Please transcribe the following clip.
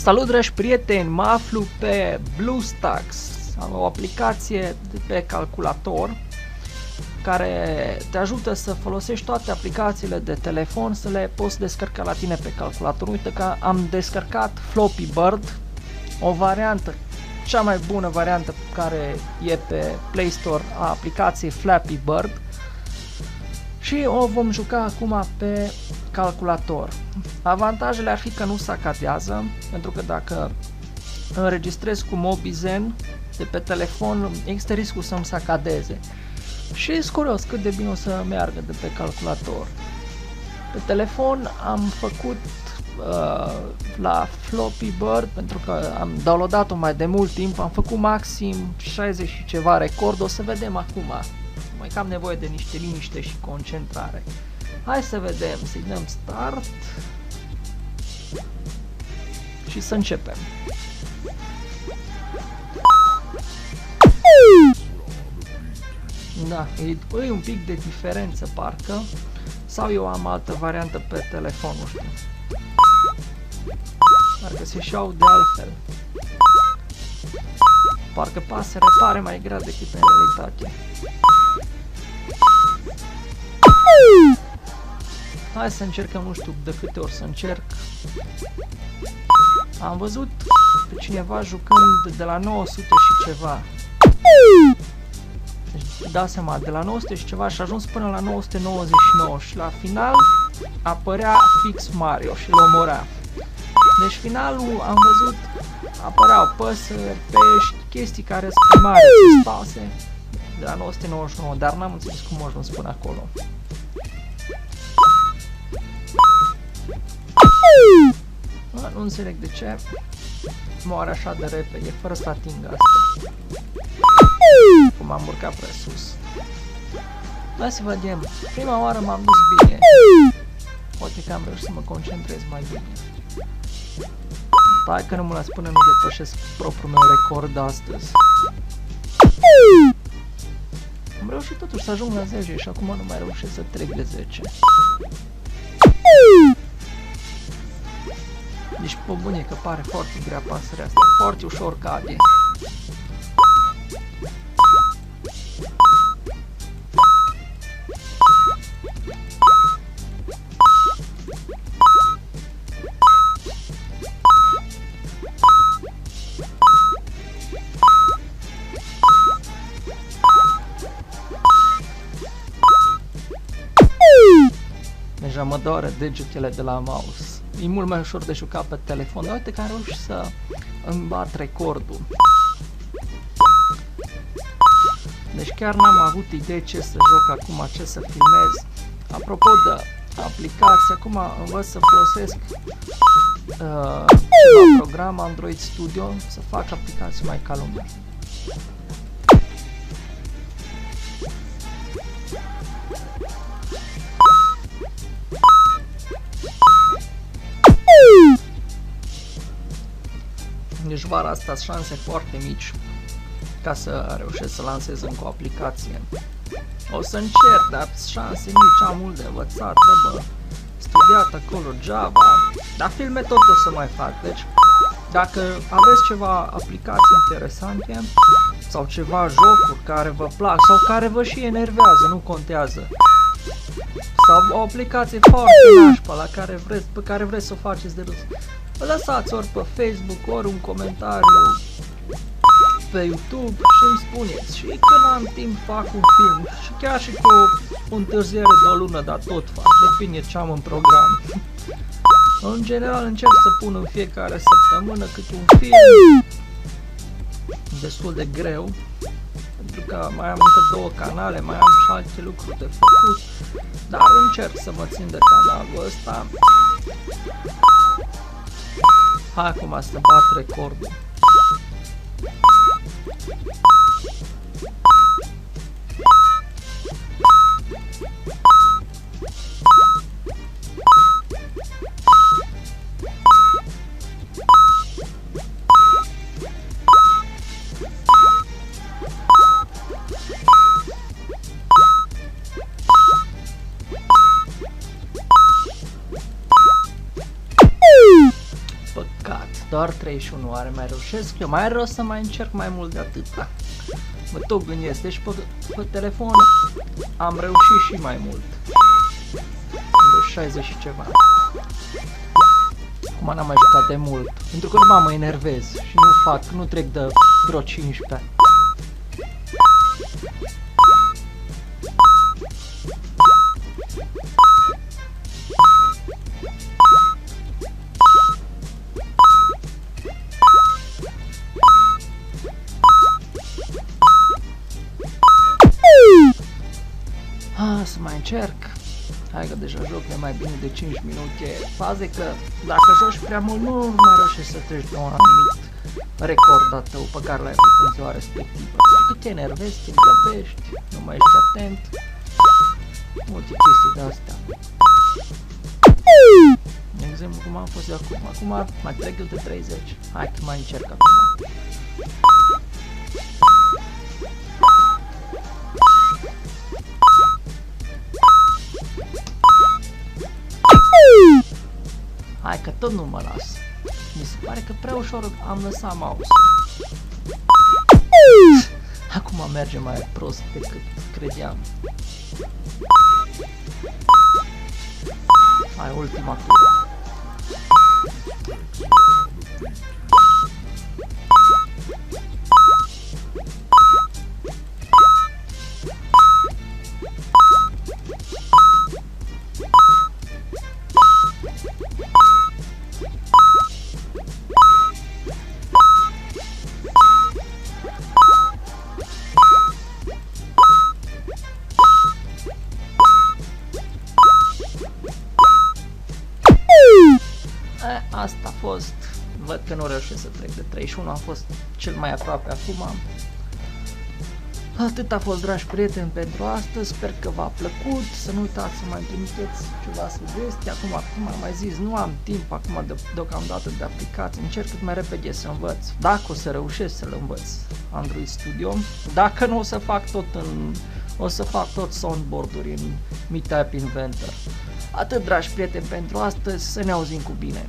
Salut, dragi prieteni, mă aflu pe BlueStacks, o aplicație de pe calculator care te ajută să folosești toate aplicațiile de telefon, să le poți descărca la tine pe calculator. Uite că am descărcat Flappy Bird, o variantă, cea mai bună variantă care e pe Play Store a aplicației Flappy Bird, și o vom juca acum pe calculator. Avantajele ar fi că nu sacadează, pentru că dacă înregistrez cu Mobizen de pe telefon, există riscul să-mi sacadeze. Și sunt curios cât de bine o să meargă de pe calculator. Pe telefon am făcut la Flappy Bird, pentru că am downloadat-o mai de mult timp, am făcut maxim 60 și ceva record. O să vedem acum. Mai cam nevoie de niște liniște și concentrare. Hai să vedem, să-i dăm start și să începem. Da, e un pic de diferență parcă, sau eu am altă variantă pe telefon, nu știu. Parcă se și aude altfel. Parcă pasărea pare mai grea decât în realitate. Hai să încercăm, nu știu de câte ori să încerc. Am văzut pe cineva jucând de la 900 și ceva. Deci dați seama, de la 900 și ceva și a ajuns până la 999 și la final apărea fix Mario și îl omorea. Deci finalul am văzut, apăreau păsări, pești, chestii care sunt primare, spase de la 999, dar n-am înțeles cum a ajuns până acolo. Nu înțeleg de ce moare așa de repede, fără să atingă asta. Cum am urcat prea sus. Hai să vedem. Prima oară m-am dus bine. Poate că am reușit să mă concentrez mai bine. Hai că nu mă las până nu depășesc propriul meu record astăzi. Am reușit totuși să ajung la 10 și acum nu mai reușesc să trec de 10. Deci, pe bune, că pare foarte grea pasărea asta, foarte ușor cade. Deja mă doare degetele de la mouse. E mult mai ușor de jucat pe telefon, dar uite că am reușit să îmi bat recordul. Deci chiar n-am avut idee ce să joc acum, ce să filmez. Apropo de aplicație, acum învăț să folosesc ceva program Android Studio, să fac aplicații mai ca lumea. Deci vara asta sunt șanse foarte mici ca să reușesc să lansez încă o aplicație. O să încerc, dar șanse mici, am mult de învățat, trebuie studiat acolo Java, dar filme tot o să mai fac. Deci dacă aveți ceva aplicații interesante sau ceva jocuri care vă plac sau care vă și enervează, nu contează, sau o aplicație foarte nașpa pe care vreți să o faceți de râs, vă lăsați ori pe Facebook, ori un comentariu pe YouTube și îmi spuneți. Și când am timp fac un film, și chiar și cu o întârziere de o lună, dar tot fac, depinde ce am în program. În general încerc să pun în fiecare săptămână câte un film, destul de greu, pentru că mai am încă 2 canale, mai am și alte lucruri de făcut, dar încerc să mă țin de canalul ăsta. Hai acum să bat recordul. Păcat. încercat. Doar 31 oare mai reușesc? Eu mai rost să mai încerc mai mult de atâta. Mă tot gândesc, deci pe telefon am reușit și mai mult. Am reușit 60 și ceva. Acum n-am mai jucat de mult, pentru că nu mă enervez și nu trec de vreo 15. Să mai încerc. Hai că deja joc de mai bine de 5 minute. Faza e că dacă joci prea mult nu mai reușești să treci de un anumit record al tău pe care l-ai avut în ziua respectivă. Pentru că te enervezi, te îngrăbești, nu mai ești atent. Multe chestii de astea. De exemplu cum am fost eu acum. Acum mai trec eu de 30. Hai că mai încerc acum. Hai că tot nu mă las. Mi se pare că prea ușor am lăsat mouse-ul. Acum merge mai prost decât credeam. Hai, ultima tură. Asta a fost, văd că nu reușesc să trec de 31, am fost cel mai aproape acum. Atât a fost, dragi prieteni, pentru astăzi, sper că v-a plăcut, să nu uitați să mai trimiteți ceva sugestii. Acum am mai zis, nu am timp acum deocamdată de aplicații, încerc cât mai repede să învăț, dacă o să reușesc să-l învăț Android Studio, dacă nu o să fac tot soundboard-uri în Meetup Inventor. Atât, dragi prieteni, pentru astăzi, să ne auzim cu bine!